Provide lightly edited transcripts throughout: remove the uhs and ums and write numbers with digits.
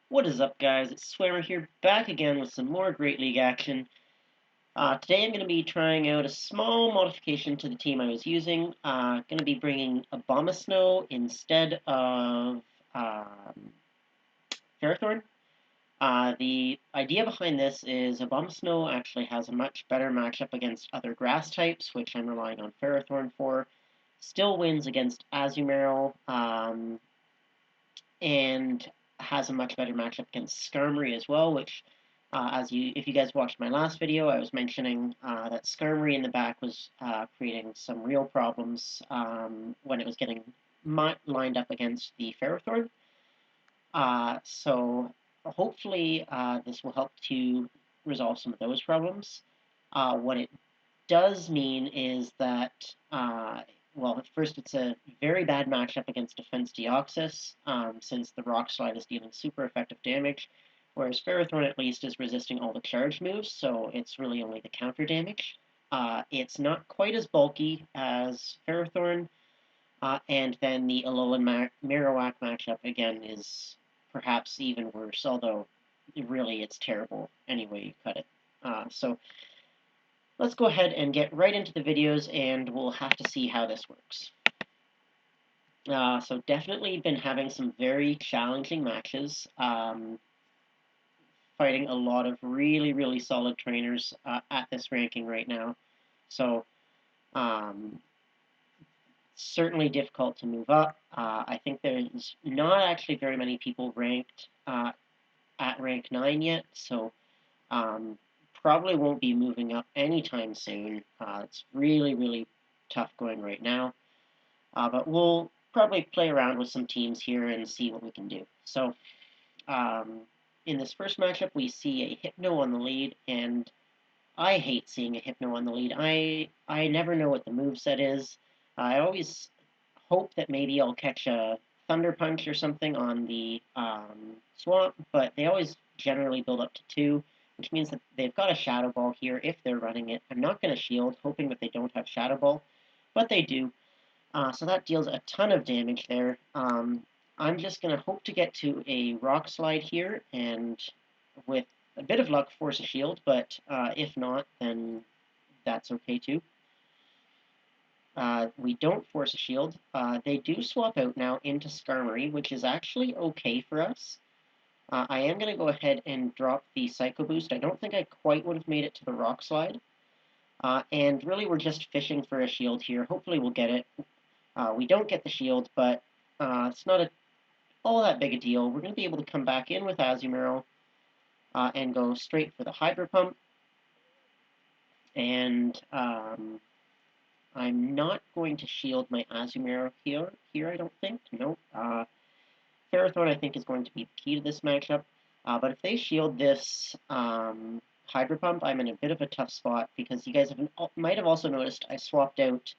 What is up, guys? It's Swimmer here, back again with some more Great League action. Today I'm going to be trying out a small modification to the team I was using. Going to be bringing Abomasnow instead of Ferrothorn. The idea behind this is Abomasnow actually has a much better matchup against other grass types, which I'm relying on Ferrothorn for. Still wins against Azumarill, and has a much better matchup against Skarmory as well, which, if you guys watched my last video, I was mentioning that Skarmory in the back was creating some real problems when it was getting lined up against the Ferrothorn. So hopefully this will help to resolve some of those problems. What it does mean is that, well, at first it's a very bad matchup against Defense Deoxys, since the Rock Slide is dealing super effective damage, whereas Ferrothorn at least is resisting all the charge moves, so it's really only the counter damage. It's not quite as bulky as Ferrothorn, and then the Alolan Marowak matchup, again, is perhaps even worse, although really it's terrible any way you cut it. So let's go ahead and get right into the videos, and we'll have to see how this works. So definitely been having some very challenging matches, fighting a lot of really, really solid trainers at this ranking right now. So certainly difficult to move up. I think there's not actually very many people ranked at rank 9 yet, so probably won't be moving up anytime soon. It's really, really tough going right now. But we'll probably play around with some teams here and see what we can do. So in this first matchup, we see a Hypno on the lead, and I hate seeing a Hypno on the lead. I never know what the moveset is. I always hope that maybe I'll catch a Thunder Punch or something on the Swamp, but they always generally build up to 2, which means that they've got a Shadow Ball here if they're running it. I'm not going to shield, hoping that they don't have Shadow Ball, but they do. So that deals a ton of damage there. I'm just going to hope to get to a Rock Slide here, and with a bit of luck, force a shield, but if not, then that's okay too. We don't force a shield. They do swap out now into Skarmory, which is actually okay for us. I am going to go ahead and drop the Psycho Boost. I don't think I quite would have made it to the Rock Slide. And really, we're just fishing for a shield here. Hopefully we'll get it. We don't get the shield, but it's not all that big a deal. We're going to be able to come back in with Azumarill and go straight for the Hydro Pump. And I'm not going to shield my Azumarill here, I don't think. Nope. Ferrothorn, I think, is going to be the key to this matchup. But if they shield this Hydro Pump, I'm in a bit of a tough spot, because you guys might have also noticed I swapped out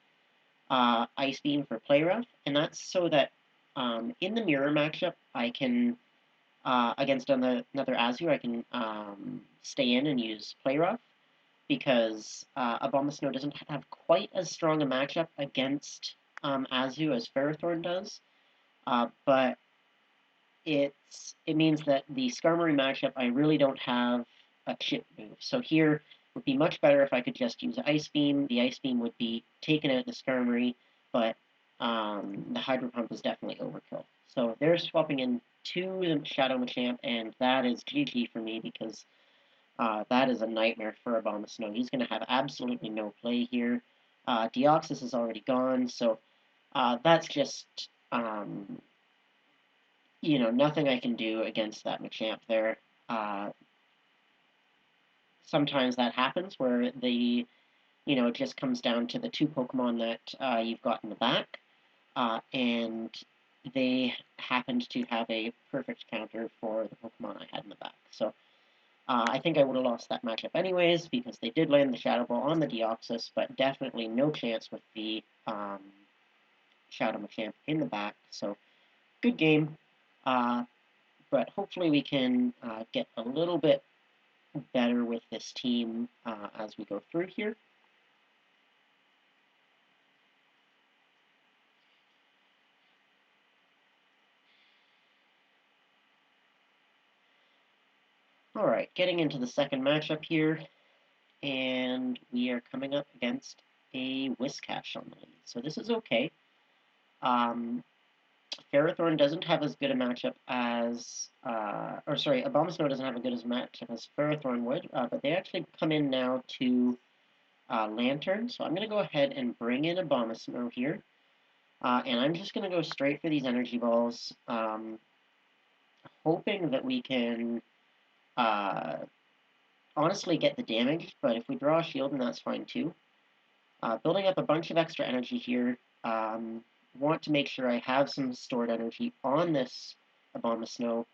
Ice Beam for Play Rough, and that's so that in the Mirror matchup, I can, against another Azu, I can stay in and use Play Rough, because Abomasnow doesn't have quite as strong a matchup against Azu as Ferrothorn does, but it means that the Skarmory matchup, I really don't have a chip move. So here would be much better if I could just use Ice Beam. The Ice Beam would be taken out the Skarmory, but the Hydro Pump is definitely overkill. So they're swapping in to the Shadow Machamp, and that is GG for me, because that is a nightmare for Abomasnow. He's going to have absolutely no play here. Deoxys is already gone, so that's just, nothing I can do against that Machamp there. Sometimes that happens where it just comes down to the 2 Pokemon that you've got in the back, and they happened to have a perfect counter for the Pokemon I had in the back. So I think I would have lost that matchup anyways, because they did land the Shadow Ball on the Deoxys, but definitely no chance with the Shadow Machamp in the back. So good game, but hopefully we can get a little bit better with this team as we go through here. Alright, getting into the second matchup here, and we are coming up against a Whiscash on the lead. So this is okay. Ferrothorn doesn't have as good a matchup as, Abomasnow doesn't have a good as matchup as Ferrothorn would, but they actually come in now to Lantern. So I'm going to go ahead and bring in Abomasnow here, and I'm just going to go straight for these energy balls, hoping that we can honestly get the damage, but if we draw a shield, then that's fine too. Building up a bunch of extra energy here. Want to make sure I have some stored energy on this Abomasnow,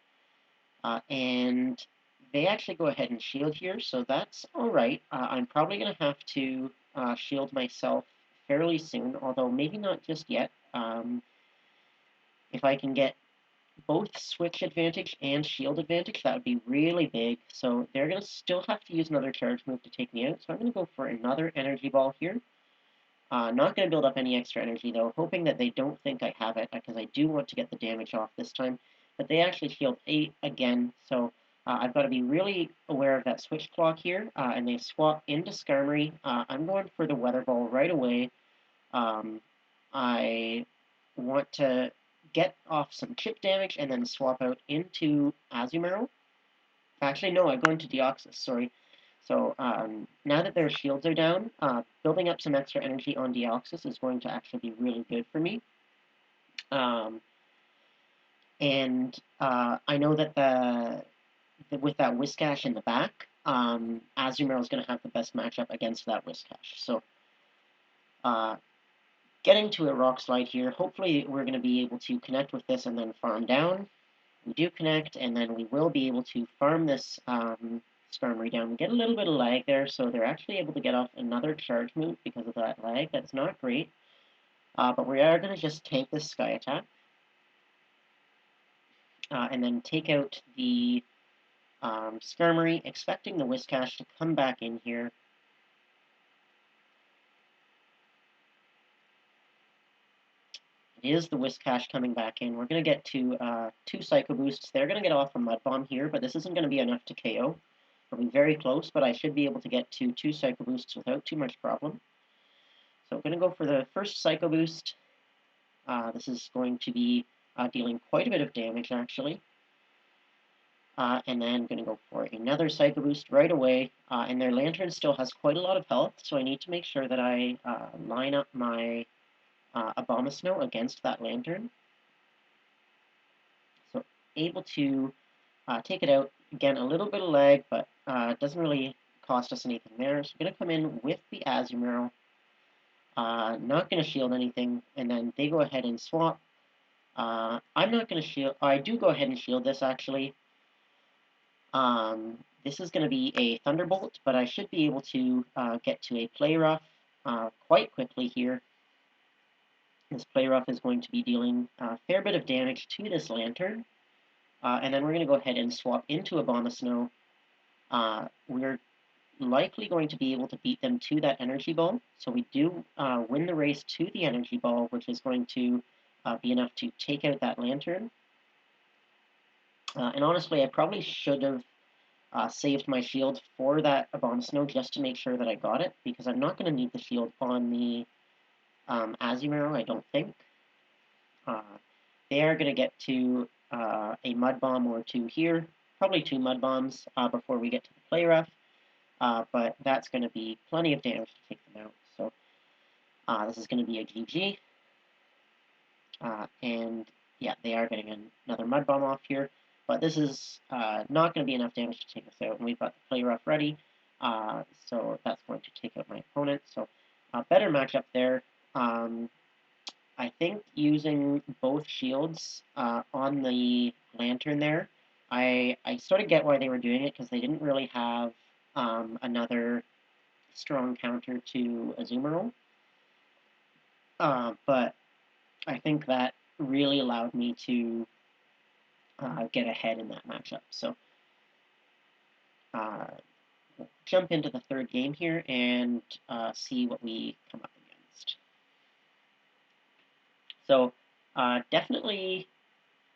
and they actually go ahead and shield here, so that's alright. I'm probably going to have to shield myself fairly soon, although maybe not just yet. If I can get both switch advantage and shield advantage, that would be really big. So they're going to still have to use another charge move to take me out, so I'm going to go for another energy ball here. Not going to build up any extra energy, though, hoping that they don't think I have it, because I do want to get the damage off this time. But they actually shield 8 again, so I've got to be really aware of that switch clock here, and they swap into Skarmory. I'm going for the Weather Ball right away. I want to get off some chip damage and then swap out into Azumarill. Actually, no, I go into Deoxys, sorry. So now that their shields are down, building up some extra energy on Deoxys is going to actually be really good for me. I know that with that Whiscash in the back, Azumarill is going to have the best matchup against that Whiscash. So getting to a Rock Slide here, hopefully we're going to be able to connect with this and then farm down. We do connect, and then we will be able to farm this Skarmory down. We get a little bit of lag there, so they're actually able to get off another charge move because of that lag. That's not great. But we are going to just tank this Sky Attack. And then take out the Skarmory, expecting the Whiscash to come back in here. It is the Whiscash coming back in. We're going to get to 2 Psycho Boosts. They're going to get off a Mud Bomb here, but this isn't going to be enough to KO. It'll be very close, but I should be able to get to 2 Psycho Boosts without too much problem. So I'm going to go for the first Psycho Boost. This is going to be dealing quite a bit of damage, actually. And then I'm going to go for another Psycho Boost right away. And their Lantern still has quite a lot of health, so I need to make sure that I line up my Abomasnow against that Lantern. So able to take it out. Again, a little bit of lag, but it doesn't really cost us anything there. So I'm going to come in with the Azumarill. Not going to shield anything, and then they go ahead and swap. I'm not going to shield. I do go ahead and shield this, actually. This is going to be a Thunderbolt, but I should be able to get to a Play Rough quite quickly here. This Play Rough is going to be dealing a fair bit of damage to this Lantern. And then we're going to go ahead and swap into Abomasnow. We're likely going to be able to beat them to that Energy Ball. So we do win the race to the Energy Ball, which is going to be enough to take out that Lantern. And honestly, I probably should have saved my shield for that Abomasnow just to make sure that I got it, because I'm not going to need the shield on the Azumarill, I don't think. They are going to get to a Mud Bomb or 2 here, probably 2 Mud Bombs before we get to the Play Rough, but that's going to be plenty of damage to take them out. So this is going to be a GG, and yeah, they are getting another Mud Bomb off here, but this is not going to be enough damage to take us out, and we've got the Play Rough ready, so that's going to take out my opponent. So better matchup there. I think using both shields on the Lantern there, I sort of get why they were doing it, because they didn't really have another strong counter to Azumarill. But I think that really allowed me to get ahead in that matchup. So we'll jump into the third game here and see what we come up against. So definitely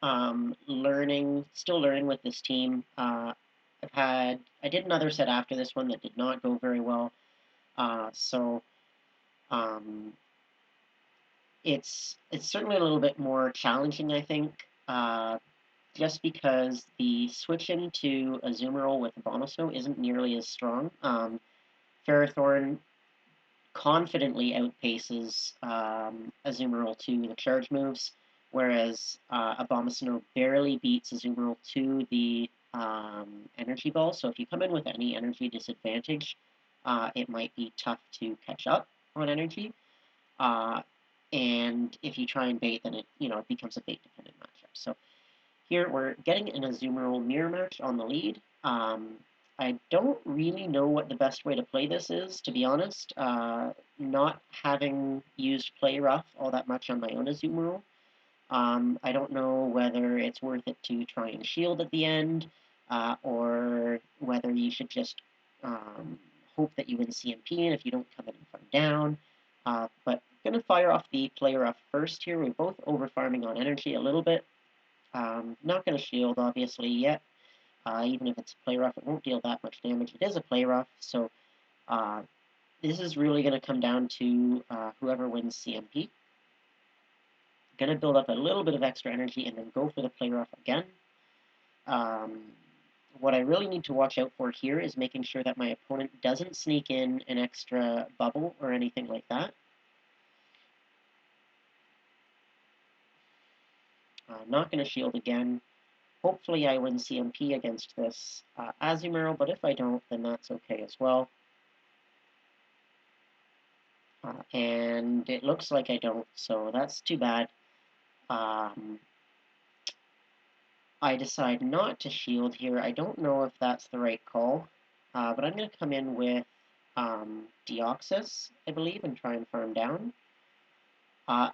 still learning with this team. I did another set after this one that did not go very well. So um, it's certainly a little bit more challenging, I think, just because the switch into Azumarill with Abomasnow isn't nearly as strong. Ferrothorn confidently outpaces Azumarill to the charge moves, whereas Abomasnow barely beats Azumarill to the energy ball. So if you come in with any energy disadvantage, it might be tough to catch up on energy. Uh, and if you try and bait, then it becomes a bait dependent matchup. So here we're getting an Azumarill mirror match on the lead. I don't really know what the best way to play this is, to be honest. Not having used Play Rough all that much on my own Azumarill. I don't know whether it's worth it to try and shield at the end, or whether you should just hope that you win CMP, and if you don't come in and farm down. But I'm going to fire off the Play Rough first here. We're both over farming on energy a little bit. Not going to shield, obviously, yet. Even if it's a play rough, it won't deal that much damage. It is a play rough, so this is really going to come down to whoever wins CMP. Going to build up a little bit of extra energy and then go for the play rough again. What I really need to watch out for here is making sure that my opponent doesn't sneak in an extra bubble or anything like that. Not going to shield again. Hopefully I win CMP against this Azumarill, but if I don't, then that's okay as well. And it looks like I don't, so that's too bad. I decide not to shield here. I don't know if that's the right call, but I'm going to come in with Deoxys, I believe, and try and farm down.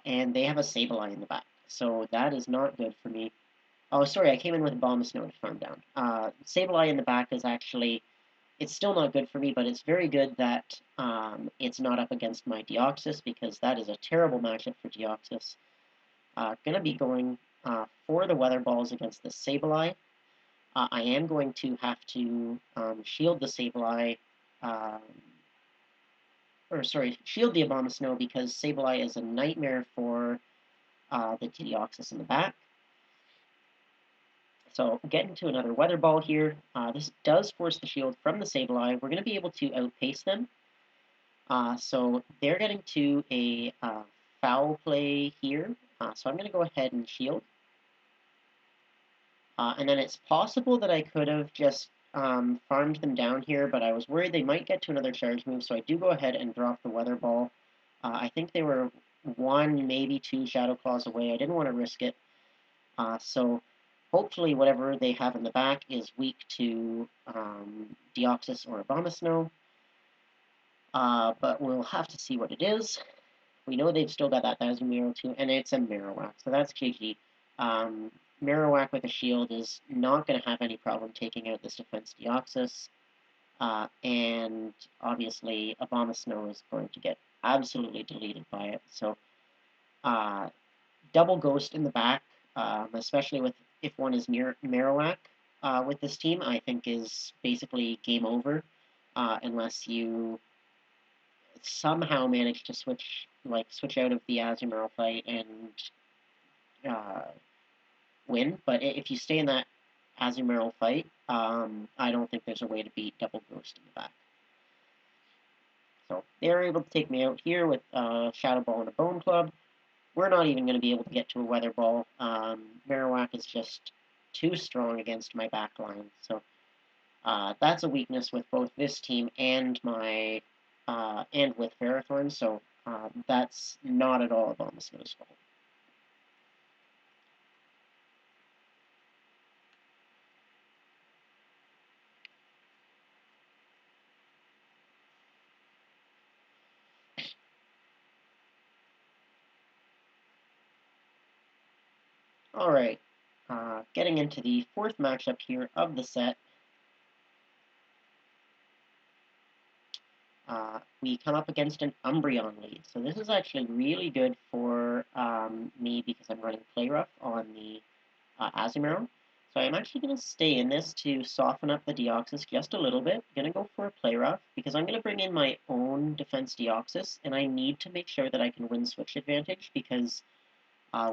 And they have a Sableye in the back, so that is not good for me. Oh, sorry, I came in with Abomasnow to farm down. Sableye in the back is actually, it's still not good for me, but it's very good that it's not up against my Deoxys, because that is a terrible matchup for Deoxys. Gonna be going for the Weather Balls against the Sableye. I am going to have to shield the Sableye, shield the Abomasnow, because Sableye is a nightmare for the Deoxys in the back. So getting to another Weather Ball here. This does force the shield from the Sableye. We're going to be able to outpace them. So they're getting to a foul play here. So I'm going to go ahead and shield. And then it's possible that I could have just farmed them down here, but I was worried they might get to another charge move, so I do go ahead and drop the Weather Ball. I think they were 1, maybe 2 Shadow Claws away. I didn't want to risk it. So hopefully whatever they have in the back is weak to Deoxys or Abomasnow. But we'll have to see what it is. We know they've still got that Azumarill too, and it's a Marowak, so that's GG. Marowak with a shield is not going to have any problem taking out this defense Deoxys. And obviously Abomasnow is going to get absolutely deleted by it. So double Ghost in the back, especially if one is Marowak with this team, I think is basically game over, unless you somehow manage to switch out of the Azumarill fight and win. But if you stay in that Azumarill fight, I don't think there's a way to beat double Ghost in the back. So they're able to take me out here with Shadow Ball and a Bone Club. We're not even going to be able to get to a Weather Ball. Marowak is just too strong against my back line. So that's a weakness with both this team and my and with Ferrothorn. So that's not at all Abomasnow's fault. All right, getting into the fourth matchup here of the set. We come up against an Umbreon lead. So this is actually really good for me because I'm running Play Rough on the Azumarill. So So I'm actually going to stay in this to soften up the Deoxys just a little bit. I'm going to go for a Play Rough because I'm going to bring in my own Defense Deoxys, and I need to make sure that I can win Switch Advantage because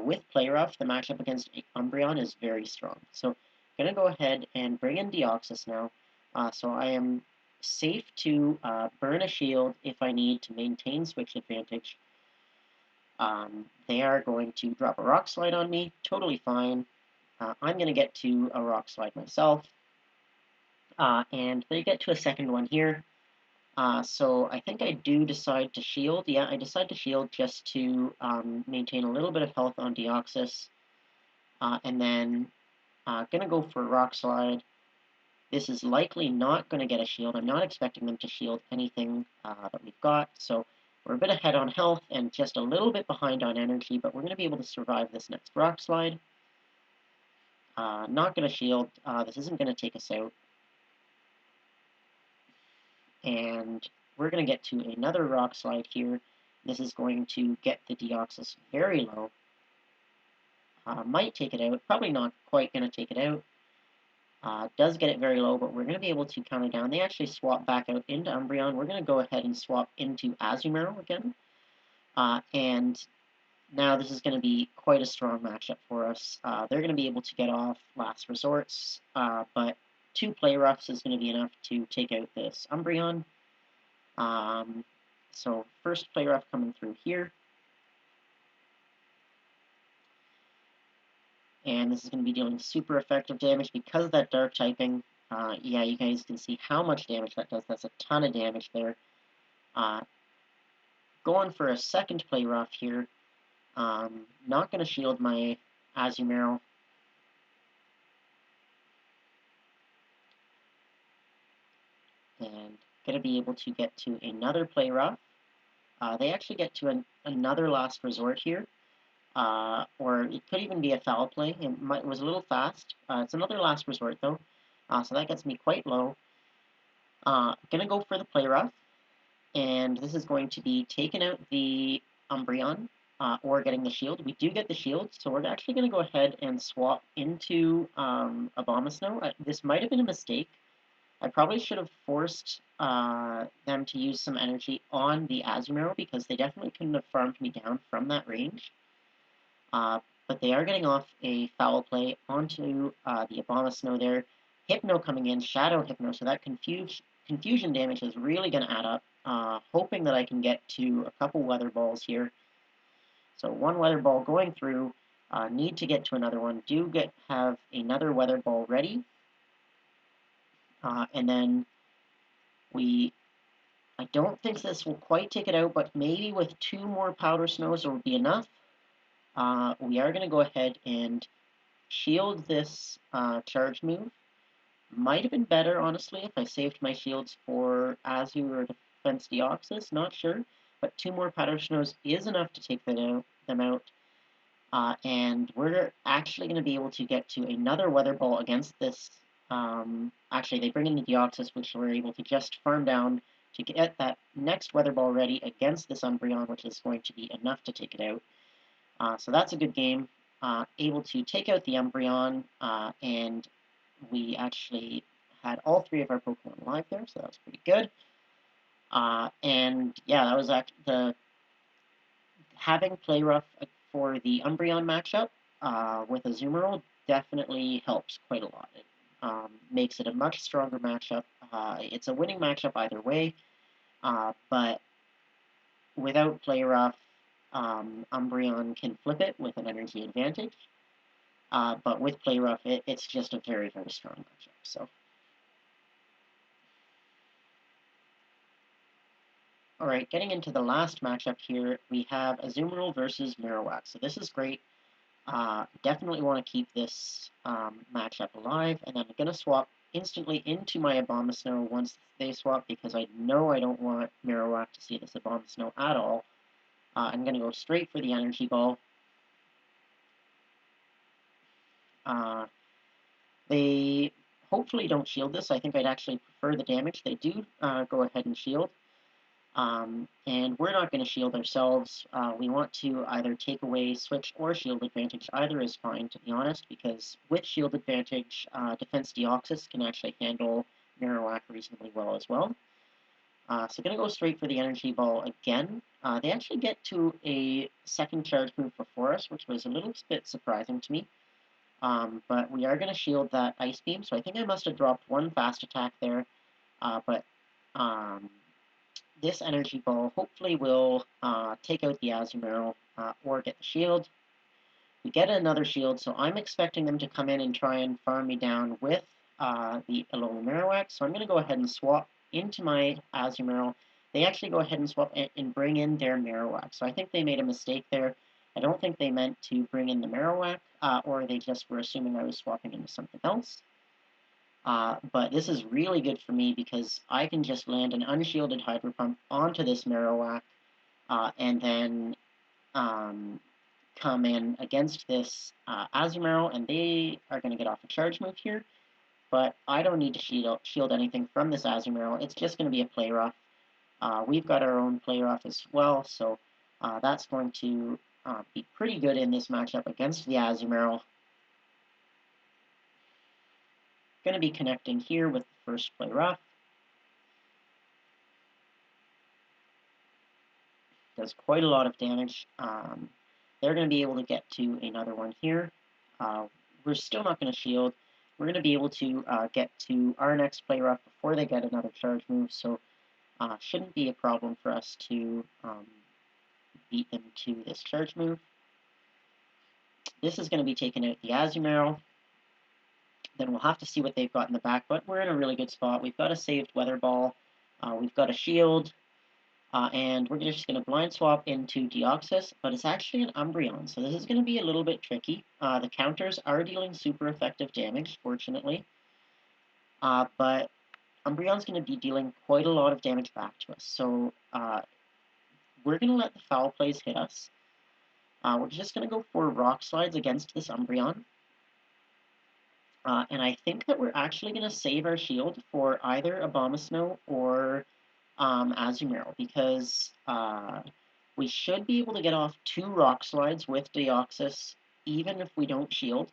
with Play Rough, the matchup against Umbreon is very strong. So I'm going to go ahead and bring in Deoxys now. So I am safe to burn a shield if I need to maintain Switch Advantage. They are going to drop a Rock Slide on me, totally fine. I'm going to get to a Rock Slide myself, and they get to a second one here. So I think I do decide to shield. Yeah, I decide to shield just to maintain a little bit of health on Deoxys, and then going to go for a Rock Slide. This is likely not going to get a shield. I'm not expecting them to shield anything that we've got, so we're a bit ahead on health and just a little bit behind on energy, but we're going to be able to survive this next Rock Slide. Not going to shield. This isn't going to take us out. And we're going to get to another Rock Slide here. This is going to get the Deoxys very low. Might take it out. Probably not quite going to take it out. Does get it very low, but we're going to be able to count it down. They actually swap back out into Umbreon. We're going to go ahead and swap into Azumarill again. And now this is going to be quite a strong matchup for us. They're going to be able to get off Last Resorts, but 2 Play Roughs is going to be enough to take out this Umbreon. So first Play Rough coming through here. And this is going to be dealing super effective damage because of that dark typing. Yeah, you guys can see how much damage that does. That's a ton of damage there. Going for a second Play Rough here. Not going to shield my Azumarill. And going to be able to get to another Play Rough. They actually get to another Last Resort here. Or it could even be a foul play. It was a little fast. It's another Last Resort, though. So that gets me quite low. Gonna go for the Play Rough. And this is going to be taking out the Umbreon, or getting the shield. We do get the shield, so we're actually going to go ahead and swap into Abomasnow. This might have been a mistake. I probably should have forced them to use some energy on the Azumarill because they definitely couldn't have farmed me down from that range. But they are getting off a foul play onto the Abomasnow there. Hypno coming in, Shadow Hypno, so that confusion damage is really going to add up. Hoping that I can get to a couple Weather Balls here. So one Weather Ball going through, need to get to another one. Have another Weather Ball ready. And then I don't think this will quite take it out, but maybe with 2 more Powder Snows it will be enough. We are going to go ahead and shield this charge move. Might have been better, honestly, if I saved my shields for Azu or Defense Deoxys, not sure. But 2 more Powder Snows is enough to take them out. And we're actually going to be able to get to another Weather Ball against this. Actually, they bring in the Deoxys, which we're able to just farm down to get that next Weather Ball ready against this Umbreon, which is going to be enough to take it out. So that's a good game. Able to take out the Umbreon, and we actually had all 3 of our Pokemon alive there, so that was pretty good. And yeah, that was having Play Rough for the Umbreon matchup with Azumarill definitely helps quite a lot. It makes it a much stronger matchup. It's a winning matchup either way, but without Play Rough, Umbreon can flip it with an energy advantage. But with Play Rough, it's just a very, very strong matchup. So, all right, getting into the last matchup here, we have Azumarill versus Marowak. So this is great. Definitely want to keep this matchup alive, and I'm going to swap instantly into my Abomasnow once they swap because I know I don't want Marowak to see this Abomasnow at all. I'm going to go straight for the Energy Ball. They hopefully don't shield this. I think I'd actually prefer the damage. They do go ahead and shield. And we're not going to shield ourselves. We want to either take away switch or shield advantage. Either is fine, to be honest, because with shield advantage, defense Deoxys can actually handle Marowak reasonably well as well. So going to go straight for the energy ball again. They actually get to a second charge move before us, which was a little bit surprising to me. But we are going to shield that ice beam, so I think I must have dropped one fast attack there. But this energy ball hopefully will take out the Azumarill or get the shield. We get another shield, so I'm expecting them to come in and try and farm me down with the Alola Marowak. So I'm going to go ahead and swap into my Azumarill. They actually go ahead and swap and bring in their Marowak. So I think they made a mistake there. I don't think they meant to bring in the Marowak, or they just were assuming I was swapping into something else. But this is really good for me because I can just land an unshielded Hydro Pump onto this Marowak, and then come in against this Azumarill, and they are going to get off a charge move here. But I don't need to shield anything from this Azumarill. It's just going to be a play rough. We've got our own play rough as well, so that's going to be pretty good in this matchup against the Azumarill. Going to be connecting here with the first play rough. Does quite a lot of damage. They're going to be able to get to another one here. We're still not going to shield. We're going to be able to get to our next play rough before they get another charge move, so shouldn't be a problem for us to beat them to this charge move. This is going to be taking out the Azumarill. Then we'll have to see what they've got in the back, but we're in a really good spot. We've got a saved Weather Ball. We've got a shield. And we're just going to blind swap into Deoxys, but it's actually an Umbreon, so this is going to be a little bit tricky. The counters are dealing super effective damage, fortunately, but Umbreon's going to be dealing quite a lot of damage back to us, so we're going to let the foul plays hit us. We're just going to go for Rock Slides against this Umbreon, and I think that we're actually going to save our shield for either Abomasnow or Azumarill, because we should be able to get off 2 Rock Slides with Deoxys, even if we don't shield.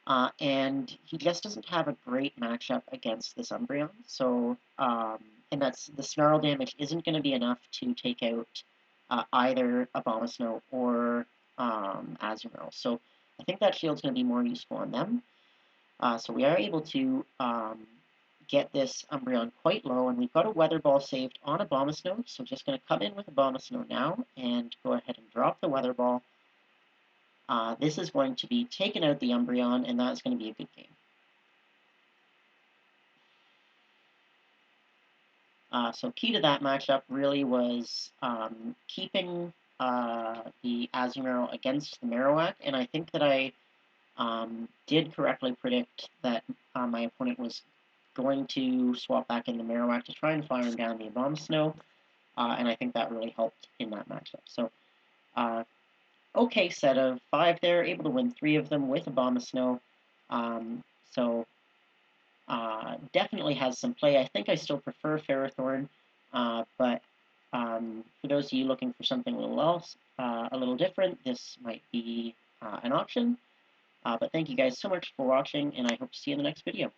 And he just doesn't have a great matchup against this Umbreon, so, and that's, the Snarl damage isn't going to be enough to take out either Abomasnow or Azumarill. So I think that shield's going to be more useful on them. So we are able to get this Umbreon quite low, and we've got a Weather Ball saved on Abomasnow, so just going to come in with Abomasnow now and go ahead and drop the Weather Ball. This is going to be taking out the Umbreon, and that's going to be a good game. So key to that matchup really was keeping the Azumarill against the Marowak, and I think that I did correctly predict that my opponent was going to swap back in the Marowak to try and fire down the Abomasnow, and I think that really helped in that matchup. So, okay set of 5 there, able to win 3 of them with Abomasnow. So, definitely has some play. I think I still prefer Ferrothorn, but for those of you looking for something a little else, a little different, this might be an option. But thank you guys so much for watching, and I hope to see you in the next video.